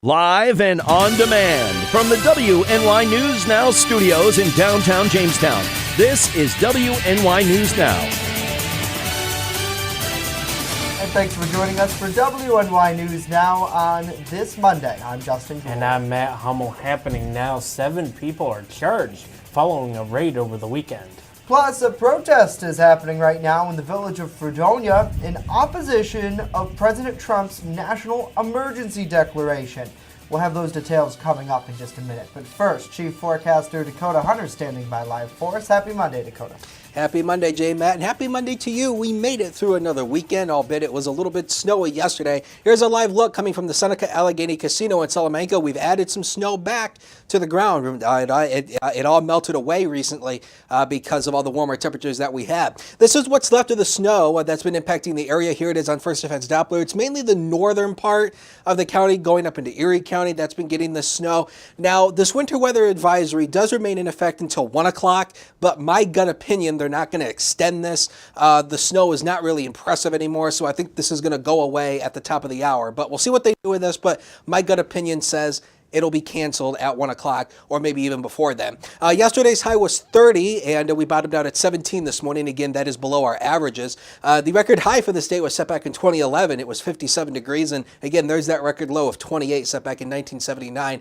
Live and on demand from the WNY News Now studios in downtown Jamestown. This is WNY News Now. And thanks for joining us for WNY News Now on this Monday. I'm Justin Gould. And I'm Matt Hummel. Happening now, 7 people are charged following a raid over the weekend. Plus, a protest is happening right now in the village of Fredonia in opposition of President Trump's national emergency declaration. We'll have those details coming up in just a minute. But first, Chief Forecaster Dakota Hunter standing by live for us. Happy Monday, Dakota. Happy Monday, J. Matt, and happy Monday to you. We made it through another weekend, albeit it was a little bit snowy yesterday. Here's a live look coming from the Seneca Allegheny Casino in Salamanca. We've added some snow back to the ground. It all melted away recently because of all the warmer temperatures that we had. This is what's left of the snow that's been impacting the area. Here it is on First Defense Doppler. It's mainly the northern part of the county going up into Erie County that's been getting the snow. Now, this winter weather advisory does remain in effect until 1 o'clock, but my gut opinion, they're not going to extend this. The snow is not really impressive anymore, so I think this is going to go away at the top of the hour. But we'll see what they do with this, but my gut opinion says it'll be canceled at 1 o'clock or maybe even before then. Yesterday's high was 30, and we bottomed out at 17 this morning. Again, that is below our averages. The record high for the state was set back in 2011. It was 57 degrees, and again, there's that record low of 28 set back in 1979.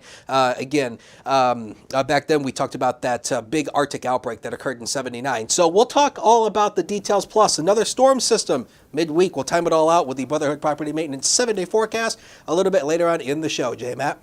Back then we talked about that big Arctic outbreak that occurred in 79. So we'll talk all about the details, plus another storm system midweek. We'll time it all out with the Brotherhood Property Maintenance 7-day forecast a little bit later on in the show. J-Matt?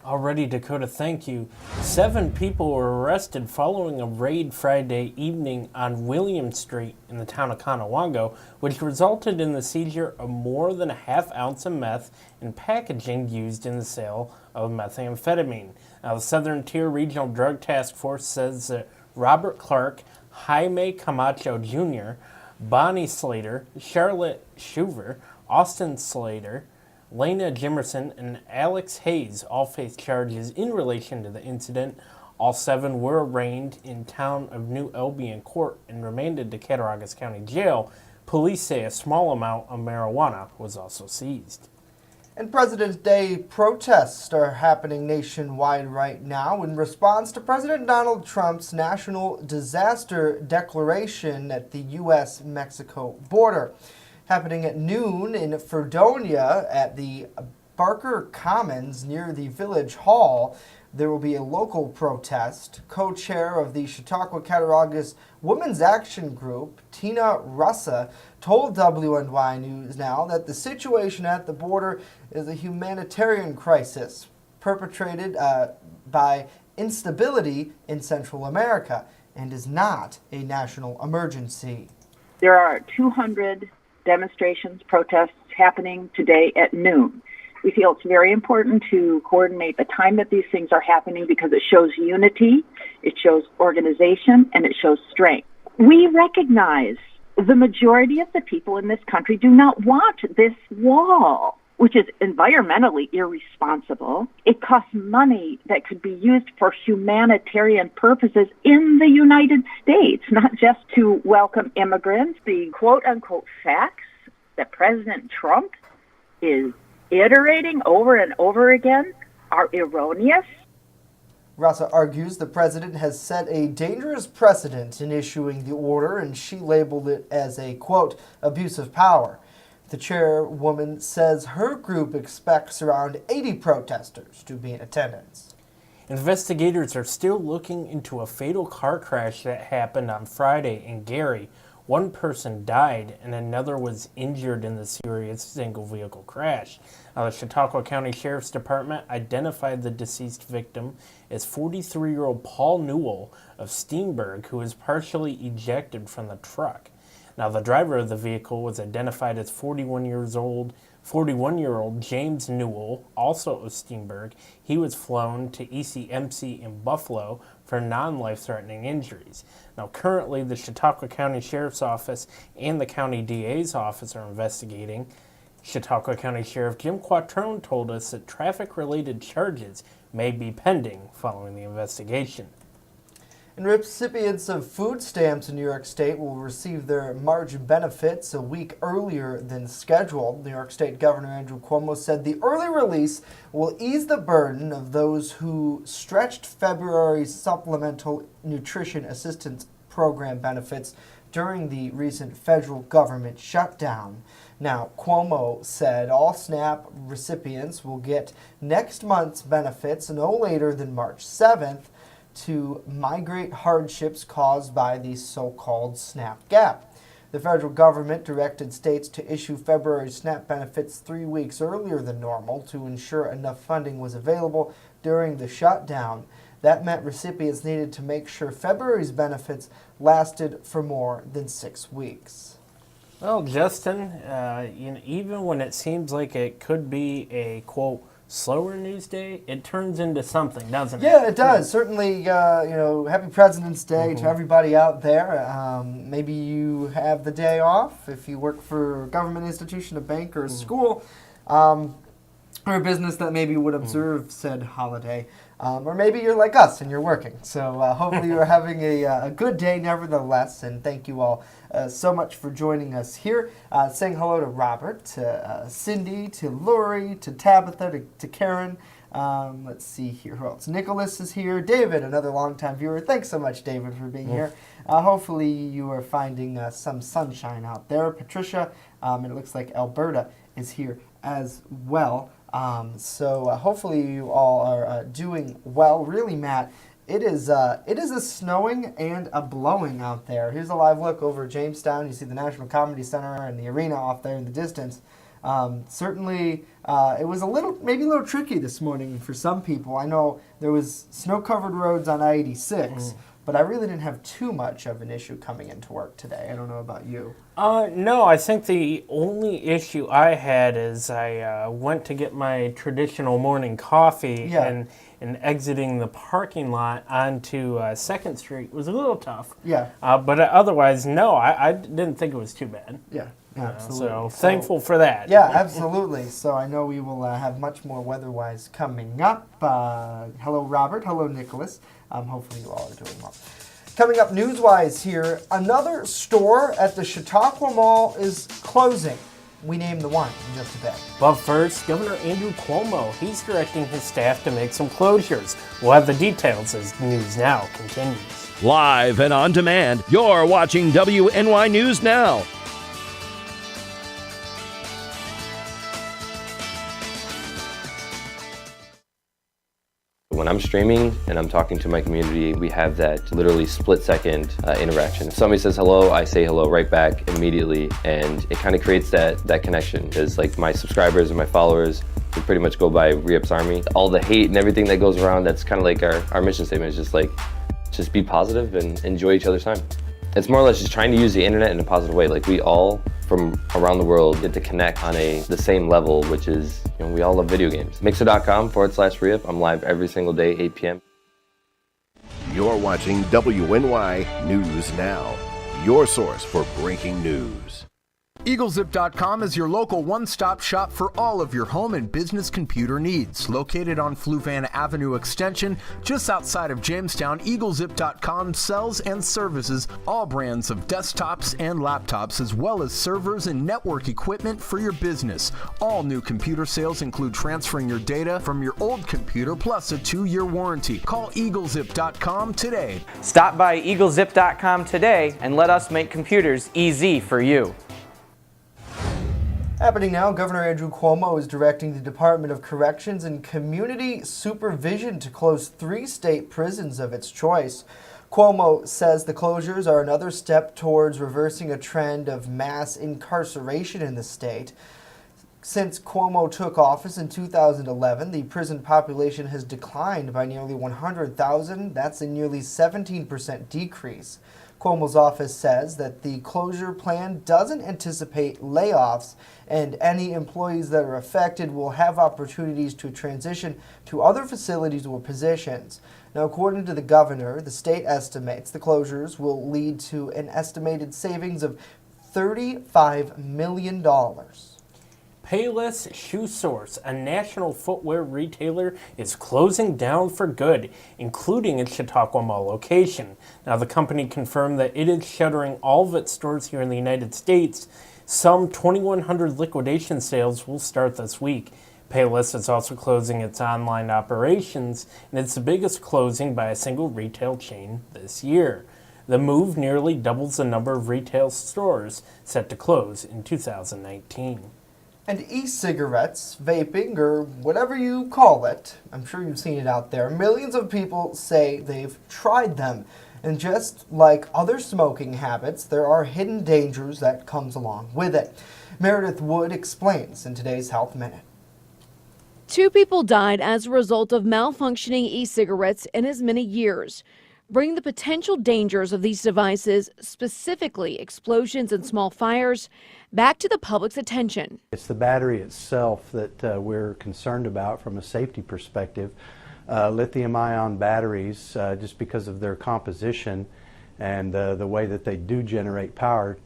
Alrighty, Dakota, thank you. 7 people were arrested following a raid Friday evening on William Street in the town of Conewago, which resulted in the seizure of more than a half ounce of meth and packaging used in the sale of methamphetamine. Now, the Southern Tier Regional Drug Task Force says that Robert Clark, Jaime Camacho Jr., Bonnie Slater, Charlotte Schuver, Austin Slater, Lena Jimerson, and Alex Hayes all face charges in relation to the incident. All 7 were arraigned in town of New Albion Court and remanded to Cattaraugus County Jail. Police say a small amount of marijuana was also seized. And President's Day protests are happening nationwide right now in response to President Donald Trump's national disaster declaration at the U.S.-Mexico border. Happening at noon in Fredonia at the Barker Commons near the Village Hall. There will be a local protest. Co-chair of the Chautauqua-Cattaraugus Women's Action Group, Tina Russa, told WNY News Now that the situation at the border is a humanitarian crisis perpetrated by instability in Central America and is not a national emergency. There are 200 demonstrations, protests happening today at noon. We feel it's very important to coordinate the time that these things are happening because it shows unity, it shows organization, and it shows strength. We recognize the majority of the people in this country do not want this wall, which is environmentally irresponsible. It costs money that could be used for humanitarian purposes in the United States, not just to welcome immigrants. The quote-unquote facts that President Trump is iterating over and over again are erroneous. Russa argues the president has set a dangerous precedent in issuing the order, and she labeled it as a, quote, abuse of power. The chairwoman says her group expects around 80 protesters to be in attendance. Investigators are still looking into a fatal car crash that happened on Friday in Gary. 1 person died and another was injured in the serious single-vehicle crash. Now, the Chautauqua County Sheriff's Department identified the deceased victim as 43-year-old Paul Newell of Steenburg, who was partially ejected from the truck. Now, the driver of the vehicle was identified as 41-year-old James Newell, also of Steenburg. He was flown to ECMC in Buffalo for non-life-threatening injuries. Now, currently, the Chautauqua County Sheriff's Office and the County DA's office are investigating. Chautauqua County Sheriff Jim Quattrone told us that traffic-related charges may be pending following the investigation. And recipients of food stamps in New York State will receive their March benefits a week earlier than scheduled. New York State Governor Andrew Cuomo said the early release will ease the burden of those who stretched February's Supplemental Nutrition Assistance Program benefits during the recent federal government shutdown. Now, Cuomo said all SNAP recipients will get next month's benefits no later than March 7th to migrate hardships caused by the so-called SNAP gap. The federal government directed states to issue February SNAP benefits 3 weeks earlier than normal to ensure enough funding was available during the shutdown. That meant recipients needed to make sure February's benefits lasted for more than 6 weeks. Well, Justin, even when it seems like it could be a, quote, slower news day, it turns into something, doesn't it? Yeah, it does. Certainly, happy President's Day to everybody out there. Maybe you have the day off if you work for a government institution, a bank, or a school, or a business that maybe would observe said holiday. Or maybe you're like us and you're working. So hopefully you're having a good day nevertheless. And thank you all so much for joining us here. Saying hello to Robert, to Cindy, to Lori, to Tabitha, to Karen. Let's see here. Who else? Nicholas is here. David, another longtime viewer. Thanks so much, David, for being here. Hopefully you are finding some sunshine out there. Patricia, and it looks like Alberta is here as well. So hopefully you all are doing well. Really, Matt, it is a snowing and a blowing out there. Here's a live look over Jamestown. You see the National Comedy Center and the arena off there in the distance. Certainly, it was maybe a little tricky this morning for some people. I know there was snow-covered roads on I-86, but I really didn't have too much of an issue coming into work today. I don't know about you. No, I think the only issue I had is I went to get my traditional morning coffee and exiting the parking lot onto 2nd Street was a little tough. Yeah. But otherwise, no, I didn't think it was too bad. Yeah. Absolutely. So thankful for that. Yeah, absolutely. So I know we will have much more weather-wise coming up. Hello, Robert. Hello, Nicholas. Hopefully you all are doing well. Coming up news-wise here, another store at the Chautauqua Mall is closing. We name the one in just a bit. But first, Governor Andrew Cuomo, he's directing his staff to make some closures. We'll have the details as News Now continues. Live and on demand, you're watching WNY News Now. When I'm streaming and I'm talking to my community, we have that literally split-second interaction. If somebody says hello, I say hello right back immediately, and it kind of creates that connection. Because like my subscribers and my followers, we pretty much go by Re-Ups Army. All the hate and everything that goes around, that's kind of like our mission statement. Is just be positive and enjoy each other's time. It's more or less just trying to use the internet in a positive way. Like we all from around the world get to connect on the same level, which is, we all love video games. Mixer.com/Re-Up. I'm live every single day, 8 p.m. You're watching WNY News Now, your source for breaking news. EagleZip.com is your local one-stop shop for all of your home and business computer needs. Located on Fluvan Avenue Extension, just outside of Jamestown, EagleZip.com sells and services all brands of desktops and laptops, as well as servers and network equipment for your business. All new computer sales include transferring your data from your old computer plus a 2-year warranty. Call EagleZip.com today. Stop by EagleZip.com today and let us make computers easy for you. Happening now, Governor Andrew Cuomo is directing the Department of Corrections and Community Supervision to close 3 state prisons of its choice. Cuomo says the closures are another step towards reversing a trend of mass incarceration in the state. Since Cuomo took office in 2011, the prison population has declined by nearly 100,000. That's a nearly 17% decrease. Cuomo's office says that the closure plan doesn't anticipate layoffs, and any employees that are affected will have opportunities to transition to other facilities or positions. Now, according to the governor, the state estimates the closures will lead to an estimated savings of $35 million. Payless Shoe Source, a national footwear retailer, is closing down for good, including its Chautauqua Mall location. Now, the company confirmed that it is shuttering all of its stores here in the United States. Some 2,100 liquidation sales will start this week. Payless is also closing its online operations, and it's the biggest closing by a single retail chain this year. The move nearly doubles the number of retail stores set to close in 2019. And e-cigarettes, vaping, or whatever you call it, I'm sure you've seen it out there. Millions of people say they've tried them. And just like other smoking habits, there are hidden dangers that comes along with it. Meredith Wood explains in today's Health Minute. 2 people died as a result of malfunctioning e-cigarettes in as many years. Bring the potential dangers of these devices, specifically explosions and small fires, back to the public's attention. It's the battery itself that we're concerned about from a safety perspective. Lithium-ion batteries, just because of their composition and the way that they do generate power,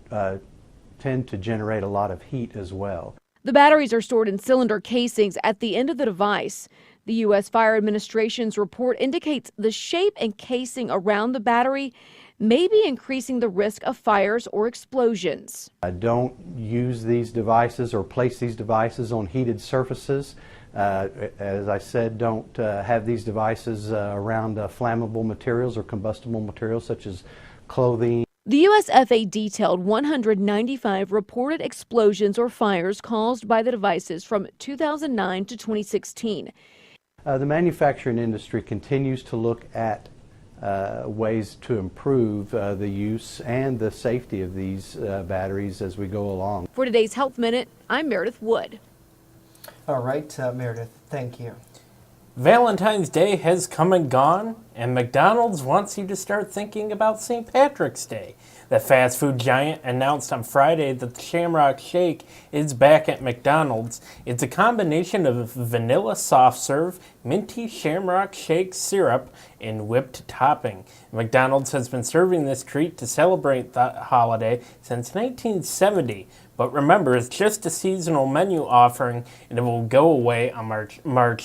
tend to generate a lot of heat as well. The batteries are stored in cylinder casings at the end of the device. The U.S. Fire Administration's report indicates the shape and casing around the battery may be increasing the risk of fires or explosions. Don't use these devices or place these devices on heated surfaces. As I said, don't have these devices around flammable materials or combustible materials such as clothing. The USFA detailed 195 reported explosions or fires caused by the devices from 2009 to 2016. The manufacturing industry continues to look at ways to improve the use and the safety of these batteries as we go along. For today's Health Minute, I'm Meredith Wood. All right, Meredith, thank you. Valentine's Day has come and gone, and McDonald's wants you to start thinking about St. Patrick's Day. The fast food giant announced on Friday that the Shamrock Shake is back at McDonald's. It's a combination of vanilla soft serve, minty Shamrock Shake syrup, and whipped topping. McDonald's has been serving this treat to celebrate the holiday since 1970. But remember, it's just a seasonal menu offering, and it will go away on March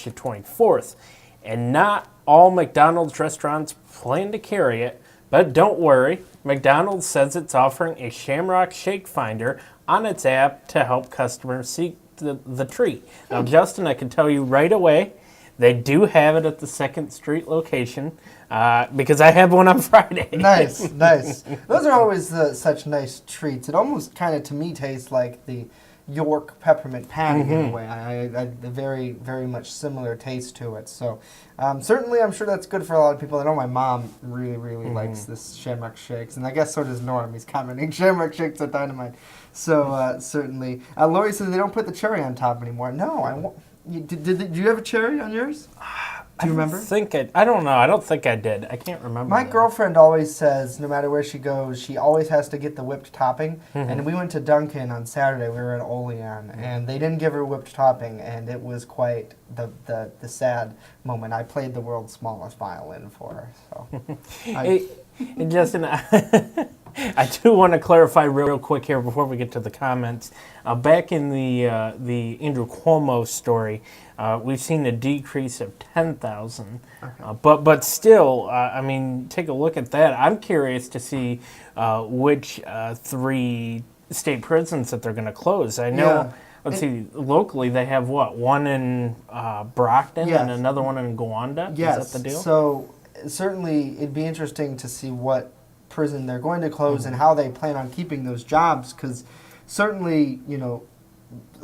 24th. And not all McDonald's restaurants plan to carry it, but don't worry. McDonald's says it's offering a Shamrock Shake Finder on its app to help customers seek the treat. Now, Justin, I can tell you right away, they do have it at the 2nd Street location because I had one on Friday. Nice, nice. Those are always such nice treats. It almost kind of, to me, tastes like the York peppermint patty in a way. I very, very much similar taste to it. So certainly I'm sure that's good for a lot of people. I know my mom really, really likes this Shamrock Shakes, and I guess so does Norm. He's commenting, Shamrock Shakes are dynamite. So certainly. Lori says they don't put the cherry on top anymore. No, I won't. Did you have a cherry on yours? Do you remember? I don't know. I don't think I did. I can't remember. My girlfriend always says, no matter where she goes, she always has to get the whipped topping. And we went to Dunkin' on Saturday. We were at Olean, and they didn't give her whipped topping, and it was quite the sad moment. I played the world's smallest violin for her. So, hey, Justin, I do want to clarify real quick here before we get to the comments. Back in the Andrew Cuomo story, we've seen a decrease of 10,000. Okay. But still, I mean, take a look at that. I'm curious to see which 3 state prisons that they're going to close. I know. Yeah. Let's see, locally they have what? One in Brockton and another one in Gowanda? Yes. Is that the deal? So certainly it'd be interesting to see what prison they're going to close and how they plan on keeping those jobs, because certainly, you know,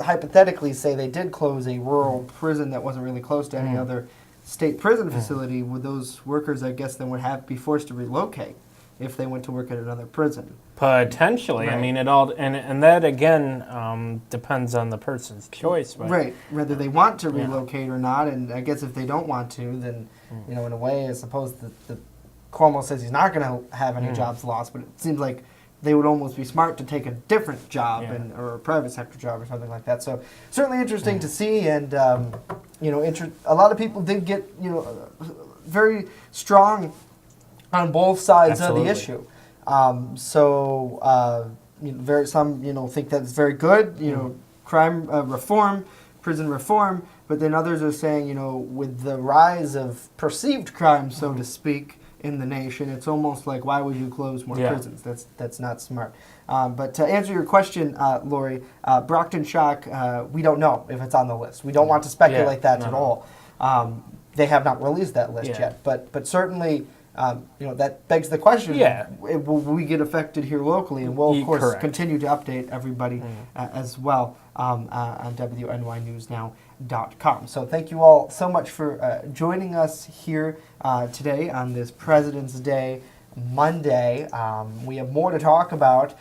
hypothetically say they did close a rural prison that wasn't really close to any other state prison facility, would those workers, I guess, then would be forced to relocate if they went to work at another prison? Potentially. Right. I mean, it all, and that again depends on the person's choice. But, right, whether they want to relocate or not, and I guess if they don't want to, then, you know, in a way, I suppose the Cuomo says he's not going to have any jobs lost, but it seems like they would almost be smart to take a different job or a private sector job or something like that. So certainly interesting to see, and you know, a lot of people did get, you know, very strong on both sides of the issue. So you know, some, you know, think that's very good. You know, crime reform, prison reform, but then others are saying, with the rise of perceived crime, so to speak, in the nation, it's almost like, why would you close more prisons? That's not smart. But to answer your question, Lori, Brockton Shock, we don't know if it's on the list. We don't want to speculate that at all. They have not released that list yet, but certainly, that begs the question: will we get affected here locally? And we'll of course continue to update everybody as well on WNYNewsNow.com. So thank you all so much for joining us here today on this President's Day Monday. We have more to talk about.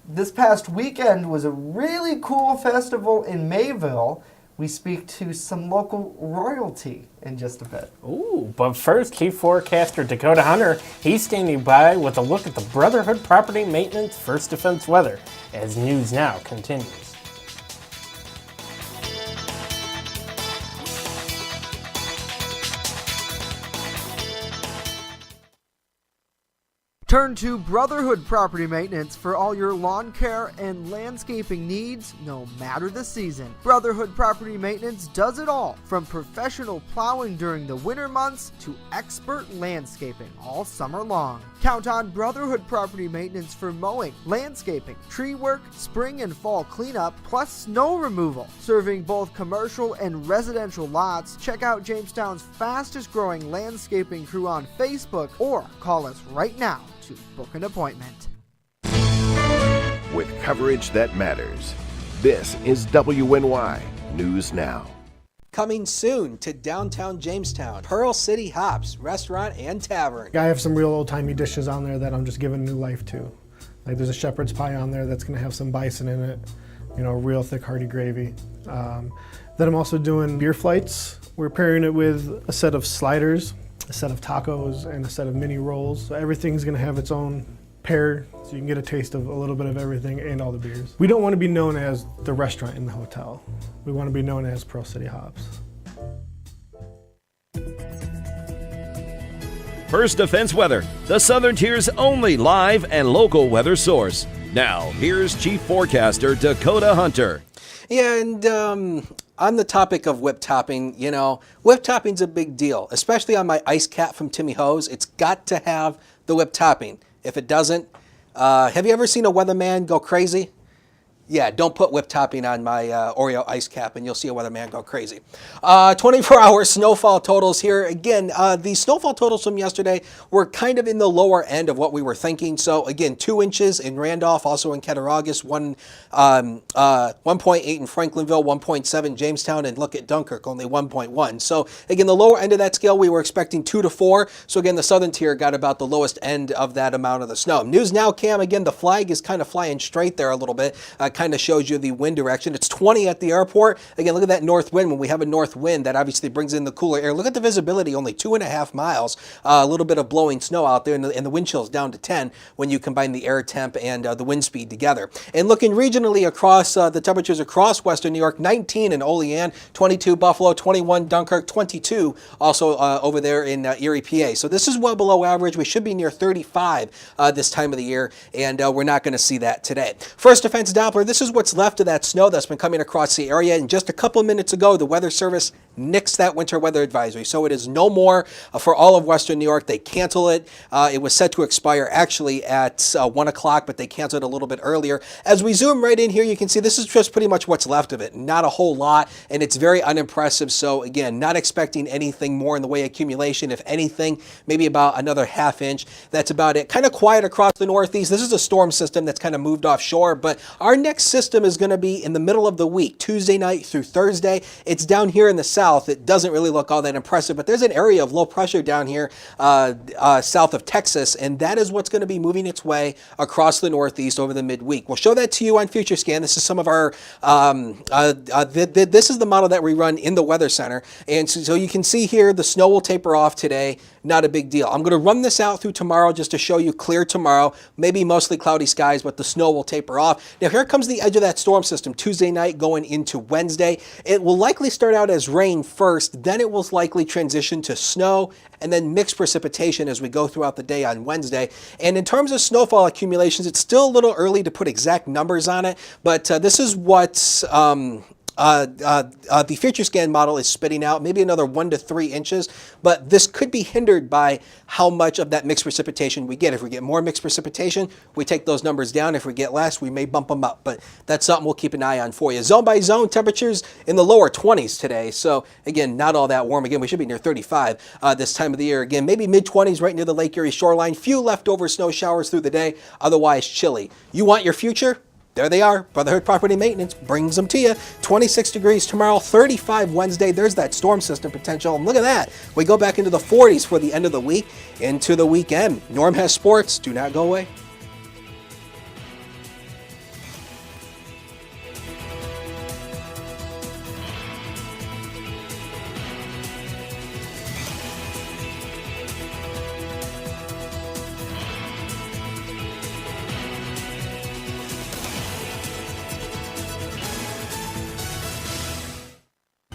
This past weekend was a really cool festival in Mayville. We speak to some local royalty in just a bit. Ooh, but first, Chief Forecaster Dakota Hunter, he's standing by with a look at the Brotherhood Property Maintenance First Defense weather as News Now continues. Turn to Brotherhood Property Maintenance for all your lawn care and landscaping needs, no matter the season. Brotherhood Property Maintenance does it all, from professional plowing during the winter months to expert landscaping all summer long. Count on Brotherhood Property Maintenance for mowing, landscaping, tree work, spring and fall cleanup, plus snow removal. Serving both commercial and residential lots, check out Jamestown's fastest growing landscaping crew on Facebook or call us right now to book an appointment. With coverage that matters, this is WNY News Now. Coming soon to downtown Jamestown, Pearl City Hops Restaurant and Tavern. I have some real old-timey dishes on there that I'm just giving new life to. Like there's a shepherd's pie on there that's going to have some bison in it, real thick hearty gravy. Then I'm also doing beer flights. We're pairing it with a set of sliders, a set of tacos, and a set of mini rolls. So everything's going to have its own pair, so you can get a taste of a little bit of everything and all the beers. We don't want to be known as the restaurant in the hotel. We want to be known as Pearl City Hops. First Defense Weather, the Southern Tier's only live and local weather source. Now, here's Chief Forecaster Dakota Hunter. Yeah, and on the topic of whip topping, whip topping's a big deal, especially on my ice cap from Timmy Hose. It's got to have the whip topping. If it doesn't, have you ever seen a weatherman go crazy? Yeah, don't put whip topping on my Oreo ice cap and you'll see a weatherman go crazy. 24-hour snowfall totals here. Again, the snowfall totals from yesterday were kind of in the lower end of what we were thinking. So again, 2 inches in Randolph, also in Cattaraugus, 1.8 in Franklinville, 1.7 Jamestown, and look at Dunkirk, only 1.1. So again, the lower end of that scale, we were expecting 2 to 4. So again, the southern tier got about the lowest end of that amount of the snow. News Now Cam, again, the flag is kind of flying straight there a little bit. Kind of shows you the wind direction. It's 20 at the airport. Again, look at that north wind. When we have a north wind, that obviously brings in the cooler air. Look at the visibility, only 2.5 miles. A little bit of blowing snow out there, and the wind chill's down to 10 when you combine the air temp and the wind speed together. And looking regionally across the temperatures across western New York, 19 in Olean, 22 Buffalo, 21 Dunkirk, 22 also over there in Erie, PA. So this is well below average. We should be near 35 this time of the year, and we're not going to see that today. First Defense Doppler, this is what's left of that snow that's been coming across the area. And just a couple of minutes ago, the Weather Service nixed that winter weather advisory. So it is no more for all of Western New York. They cancel it. It was set to expire actually at 1 o'clock, but they canceled it a little bit earlier. As we zoom right in here, you can see this is just pretty much what's left of it. Not a whole lot, and it's very unimpressive. So again, not expecting anything more in the way of accumulation. If anything, maybe about another ½ inch. That's about it. Kind of quiet across the Northeast. This is a storm system that's kind of moved offshore, but our next system is going to be in the middle of the week, Tuesday night through Thursday. It's down here in the south. It doesn't really look all that impressive, but there's an area of low pressure down here south of Texas, and that is what's going to be moving its way across the Northeast over the midweek. We'll show that to you on FutureScan. This is some of our, this is the model that we run in the Weather Center, and so you can see here the snow will taper off today. not a big deal. I'm going to run this out through tomorrow just to show you clear tomorrow, maybe mostly cloudy skies, but the snow will taper off. Now here comes the edge of that storm system Tuesday night going into Wednesday. It will likely start out as rain first, then it will likely transition to snow and then mixed precipitation as we go throughout the day on Wednesday. And in terms of snowfall accumulations, it's still a little early to put exact numbers on it, but this is what the future scan model is spitting out, maybe another 1 to 3 inches, but this could be hindered by how much of that mixed precipitation we get. If we get more mixed precipitation, we take those numbers down. If we get less, we may bump them up, but that's something we'll keep an eye on for you. Zone by zone, temperatures in the lower 20s today, so again, not all that warm. Again, we should be near 35 this time of the year. Again, maybe mid-20s right near the Lake Erie shoreline. Few leftover snow showers through the day, otherwise chilly. You want your future? There they are. Brotherhood Property Maintenance brings them to you. 26 degrees tomorrow, 35 Wednesday. There's that storm system potential. And look at that. We go back into the 40s for the end of the week, into the weekend. Norm has sports. Do not go away.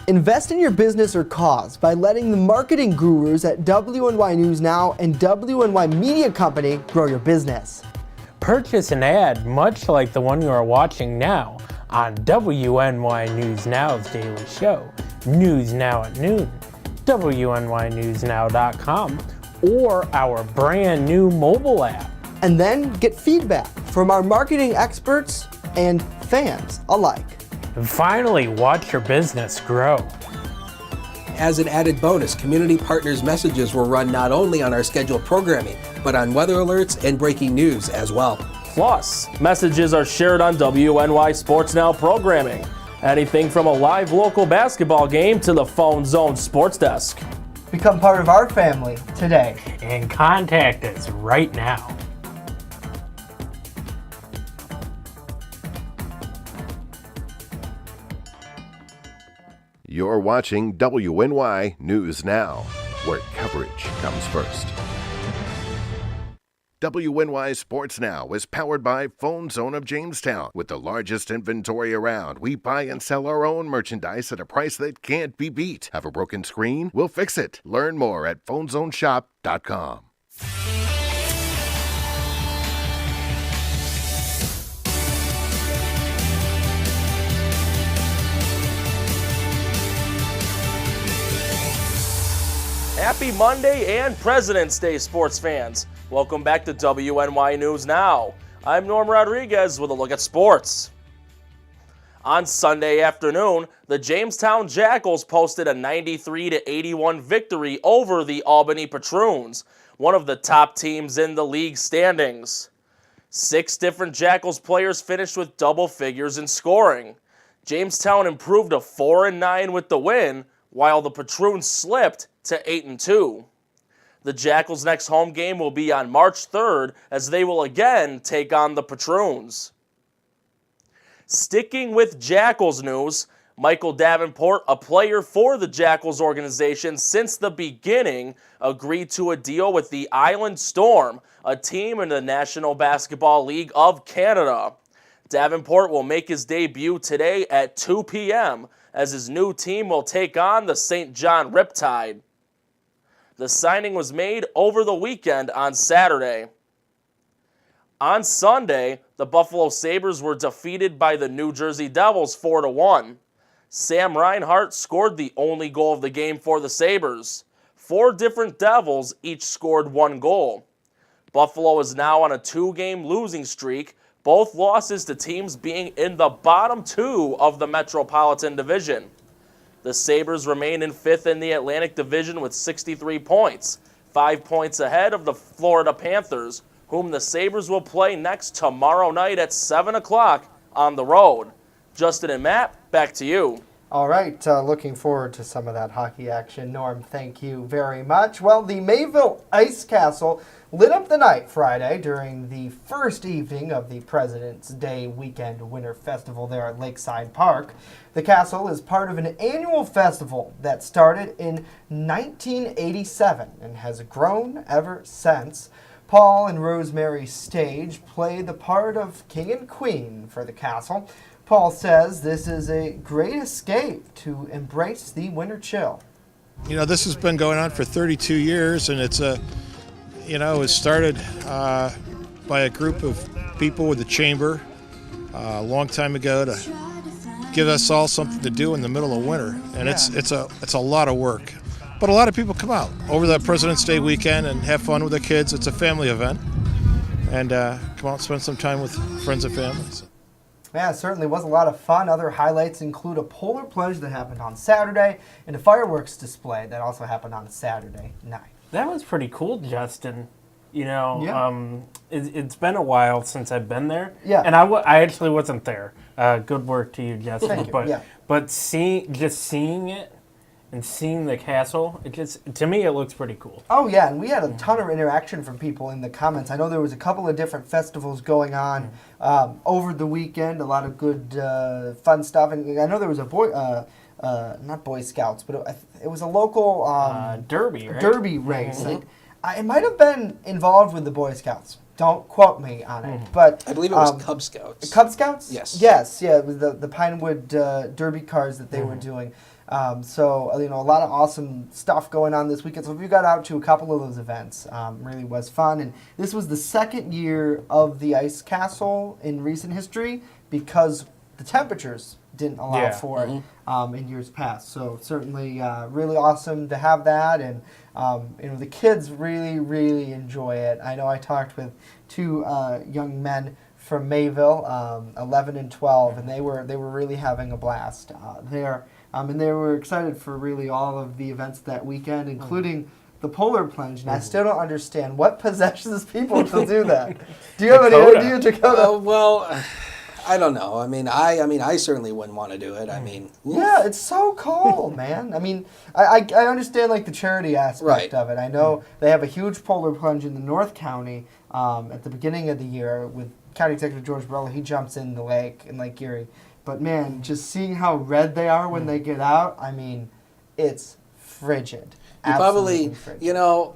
Invest in your business or cause by letting the marketing gurus at WNY News Now and WNY Media Company grow your business. Purchase an ad much like the one you are watching now on WNY News Now's daily show, News Now at Noon, WNYNewsNow.com, or our brand new mobile app. And then get feedback from our marketing experts and fans alike. And finally, watch your business grow. As an added bonus, Community Partners messages will run not only on our scheduled programming, but on weather alerts and breaking news as well. Plus, messages are shared on WNY Sports Now programming. Anything from a live local basketball game to the Phone Zone Sports Desk. Become part of our family today. And contact us right now. You're watching WNY News Now, where coverage comes first. WNY Sports Now is powered by Phone Zone of Jamestown. With the largest inventory around, we buy and sell our own merchandise at a price that can't be beat. Have a broken screen? We'll fix it. Learn more at phonezoneshop.com. Happy Monday and President's Day, sports fans. Welcome back to WNY News Now. I'm Norm Rodriguez with a look at sports. On Sunday afternoon, the Jamestown Jackals posted a 93-81 victory over the Albany Patroons, one of the top teams in the league standings. 6 different Jackals players finished with double figures in scoring. Jamestown improved to 4-9 with the win, while the Patroons slipped to 8-2. The Jackals' next home game will be on March 3rd as they will again take on the Patroons. Sticking with Jackals news, Michael Davenport, a player for the Jackals organization since the beginning, agreed to a deal with the Island Storm, a team in the National Basketball League of Canada. Davenport will make his debut today at 2 p.m. as his new team will take on the St. John Riptide. The signing was made over the weekend on Saturday. On Sunday, the Buffalo Sabres were defeated by the New Jersey Devils 4-1. Sam Reinhart scored the only goal of the game for the Sabres. 4 different Devils each scored 1 goal. Buffalo is now on a 2-game losing streak, both losses to teams being in the bottom 2 of the Metropolitan Division. The Sabres remain in 5th in the Atlantic Division with 63 points, 5 points ahead of the Florida Panthers, whom the Sabres will play next tomorrow night at 7 o'clock on the road. Justin and Matt, back to you. All right, looking forward to some of that hockey action. Norm, thank you very much. Well, the Mayville Ice Castle lit up the night Friday during the first evening of the President's Day Weekend Winter Festival there at Lakeside Park. The castle is part of an annual festival that started in 1987 and has grown ever since. Paul and Rosemary Stage play the part of king and queen for the castle. Paul says this is a great escape to embrace the winter chill. You know, this has been going on for 32 years, and it's it was started by a group of people with the chamber a long time ago to give us all something to do in the middle of winter, and it's a lot of work. But a lot of people come out over the President's Day weekend and have fun with their kids. It's a family event, and come out and spend some time with friends and families. Yeah, it certainly was a lot of fun. Other highlights include a polar plunge that happened on Saturday and a fireworks display that also happened on Saturday night. That was pretty cool, Justin. You know, it's been a while since I've been there. Yeah. And I actually wasn't there. Good work to you, Justin. Thank you. But seeing it and seeing the castle, to me, it looks pretty cool. Oh, yeah, and we had a ton of interaction from people in the comments. I know there was a couple of different festivals going on over the weekend, a lot of good fun stuff. And I know there was a not Boy Scouts, but it was a local derby, right? Derby race. Mm-hmm. It might have been involved with the Boy Scouts. Don't quote me on it, but I believe it was Cub Scouts. Cub Scouts? Yes. Yes, yeah, it was the Pinewood Derby cars that they were doing. So, a lot of awesome stuff going on this weekend. So, if you got out to a couple of those events, really was fun. And this was the second year of the Ice Castle in recent history because the temperatures didn't allow for it in years past. So, certainly really awesome to have that. And, the kids really, really enjoy it. I know I talked with two young men from Mayville, 11 and 12, and they were really having a blast there. And they were excited for really all of the events that weekend, including the polar plunge. And I still don't understand what possesses people to do that. Do you have any idea, Dakota? Well, I don't know. I certainly wouldn't want to do it. Yeah, it's so cold, man. I understand the charity aspect of it. I know they have a huge polar plunge in the North County at the beginning of the year with County Executive George Barella. He jumps in the lake in Lake Erie. But man, just seeing how red they are when they get out, it's frigid. You probably,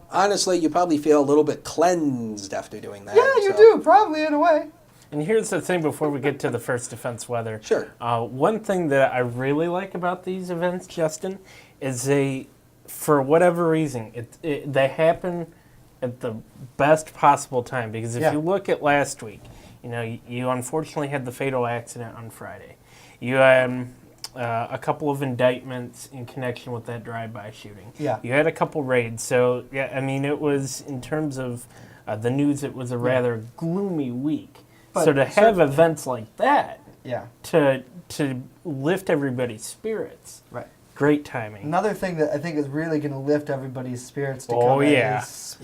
honestly, you probably feel a little bit cleansed after doing that. Yeah, you do, probably in a way. And here's the thing before we get to the first defense weather. Sure. One thing that I really like about these events, Justin, is for whatever reason, they happen at the best possible time. Because if you look at last week, you unfortunately had the fatal accident on Friday. You had a couple of indictments in connection with that drive-by shooting. Yeah. You had a couple raids. So, it was, in terms of the news, it was a rather gloomy week. But so to have events like that, to lift everybody's spirits, right? Great timing. Another thing that I think is really going to lift everybody's spirits is spring. Yes.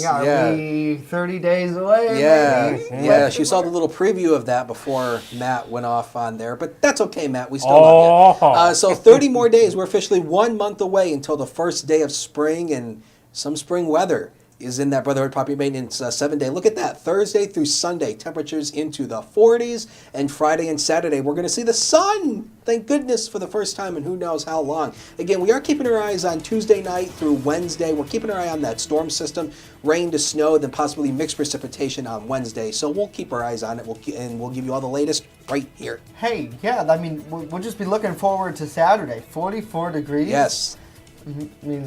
Are we 30 days away? Yeah. Maybe? Yeah. You saw the little preview of that before Matt went off on there, but that's okay, Matt. We still love you. So 30 more days. We're officially 1 month away until the first day of spring, and some spring weather is in that Brotherhood Property Maintenance 7-day. Look at that. Thursday through Sunday, temperatures into the 40s. And Friday and Saturday, we're going to see the sun. Thank goodness for the first time in who knows how long. Again, we are keeping our eyes on Tuesday night through Wednesday. We're keeping our eye on that storm system. Rain to snow, then possibly mixed precipitation on Wednesday. So we'll keep our eyes on it, and we'll give you all the latest right here. Hey, yeah, we'll just be looking forward to Saturday. 44 degrees. Yes.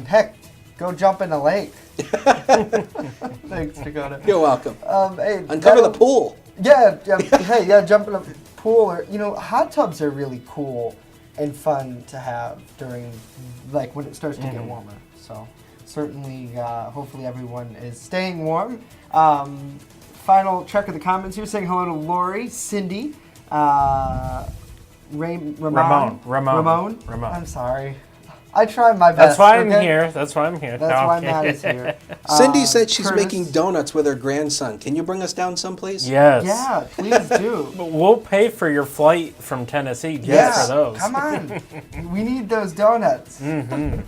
Heck, go jump in the lake. Thanks, Dakota. You're welcome. Hey, uncover the pool. Yeah. Hey, jump in a pool, or hot tubs are really cool and fun to have during when it starts to get warmer. So certainly, hopefully everyone is staying warm. Final check of the comments here, saying hello to Lori, Cindy, Ramon. I'm sorry. I try my best. That's why I'm okay? here. That's why I'm here. That's No, why I'm Matt kidding. is here. Cindy said she's Curtis? making donuts with her grandson. Can you bring us down someplace? Yes. Yeah, please do. But we'll pay for your flight from Tennessee just Yeah, for those. come on. We need those donuts. Mm-hmm.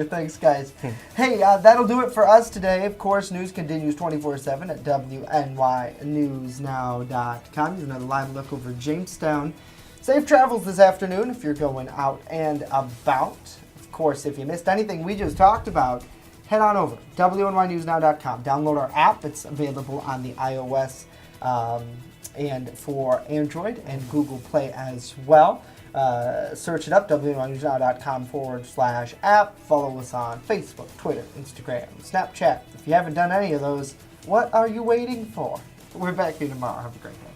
Thanks, guys. Hey, that'll do it for us today. Of course, news continues 24/7 at WNYNewsNow.com. Here's another live look over Jamestown. Safe travels this afternoon if you're going out and about. Of course, if you missed anything we just talked about, head on over to WNYNewsNow.com. Download our app. It's available on the iOS and for Android and Google Play as well. Search it up, WNYNewsNow.com/app. Follow us on Facebook, Twitter, Instagram, Snapchat. If you haven't done any of those, what are you waiting for? We're back here tomorrow. Have a great day.